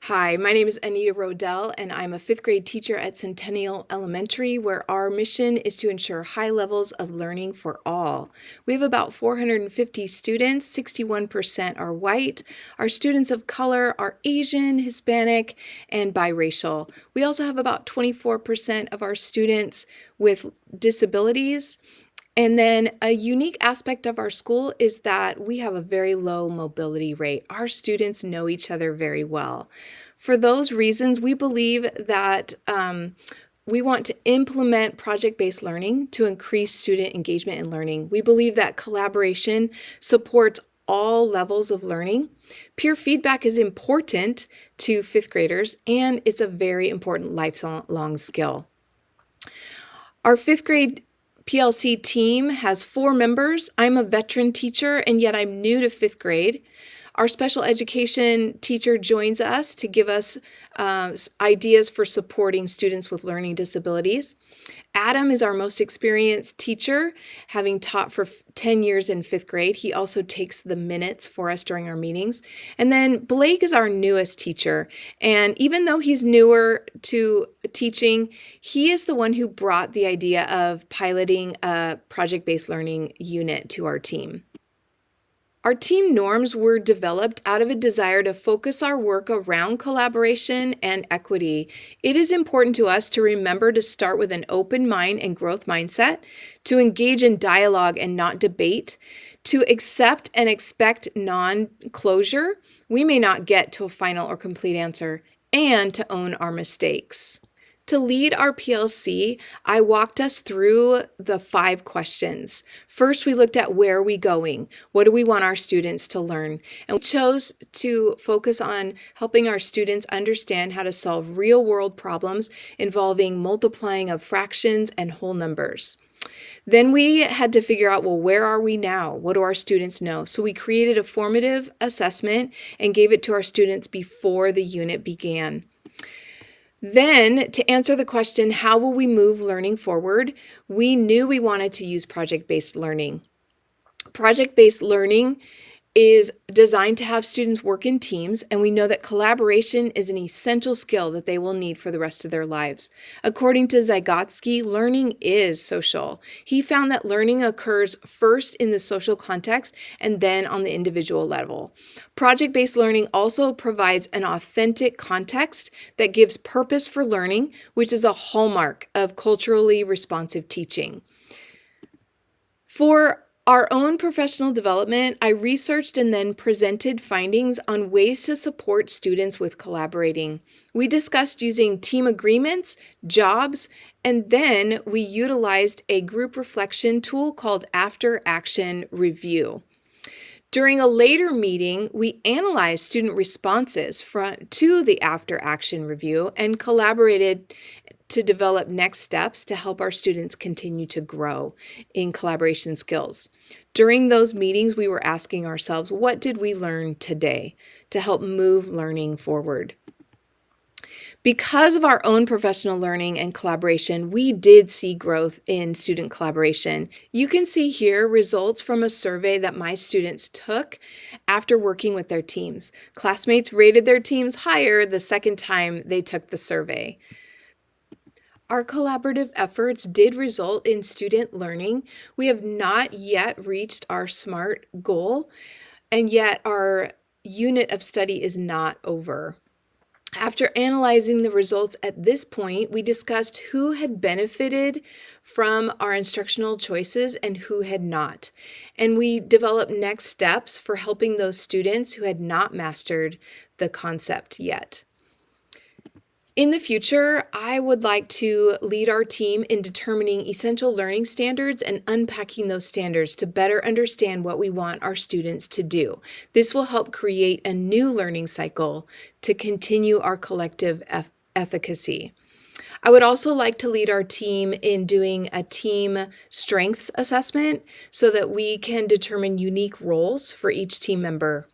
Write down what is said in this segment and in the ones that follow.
Hi, my name is Anita Rodell, and I'm a fifth grade teacher at Centennial Elementary, where our mission is to ensure high levels of learning for all. We have about 450 students, 61% are white. Our students of color are Asian, Hispanic, and biracial. We also have about 24% of our students with disabilities. And then a unique aspect of our school is that we have a very low mobility rate. Our students know each other very well. For those reasons, we believe that we want to implement project-based learning to increase student engagement in learning. We believe that collaboration supports all levels of learning. Peer feedback is important to fifth graders, and it's a very important lifelong skill. Our fifth grade PLC team has 4 members. I'm a veteran teacher, and yet I'm new to fifth grade. Our special education teacher joins us to give us ideas for supporting students with learning disabilities. Adam is our most experienced teacher, having taught for 10 years in fifth grade. He also takes the minutes for us during our meetings. And then Blake is our newest teacher. And even though he's newer to teaching, he is the one who brought the idea of piloting a project-based learning unit to our team. Our team norms were developed out of a desire to focus our work around collaboration and equity. It is important to us to remember to start with an open mind and growth mindset, to engage in dialogue and not debate, to accept and expect non-closure. We may not get to a final or complete answer, and to own our mistakes. To lead our PLC, I walked us through the 5 questions. First, we looked at where are we going? What do we want our students to learn? And we chose to focus on helping our students understand how to solve real-world problems involving multiplying of fractions and whole numbers. Then we had to figure out, well, where are we now? What do our students know? So we created a formative assessment and gave it to our students before the unit began. Then, to answer the question, how will we move learning forward? We knew we wanted to use project-based learning. Project-based learning is designed to have students work in teams, and we know that collaboration is an essential skill that they will need for the rest of their lives. According to Zygotsky, learning is social. He found that learning occurs first in the social context and then on the individual level. Project-based learning also provides an authentic context that gives purpose for learning, which is a hallmark of culturally responsive teaching. For our own professional development, I researched and then presented findings on ways to support students with collaborating. We discussed using team agreements, jobs, and then we utilized a group reflection tool called After Action Review. During a later meeting, we analyzed student responses to the After Action Review and collaborated to develop next steps to help our students continue to grow in collaboration skills. During those meetings, we were asking ourselves, what did we learn today to help move learning forward? Because of our own professional learning and collaboration, we did see growth in student collaboration. You can see here results from a survey that my students took after working with their teams. Classmates rated their teams higher the second time they took the survey. Our collaborative efforts did result in student learning. We have not yet reached our SMART goal, and yet our unit of study is not over. After analyzing the results at this point, we discussed who had benefited from our instructional choices and who had not. And we developed next steps for helping those students who had not mastered the concept yet. In the future, I would like to lead our team in determining essential learning standards and unpacking those standards to better understand what we want our students to do. This will help create a new learning cycle to continue our collective efficacy. I would also like to lead our team in doing a team strengths assessment so that we can determine unique roles for each team member.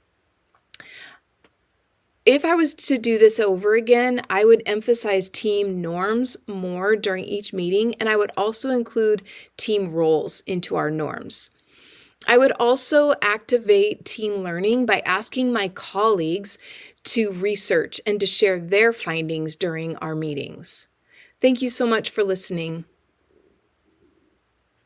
If I was to do this over again, I would emphasize team norms more during each meeting, and I would also include team roles into our norms. I would also activate team learning by asking my colleagues to research and to share their findings during our meetings. Thank you so much for listening.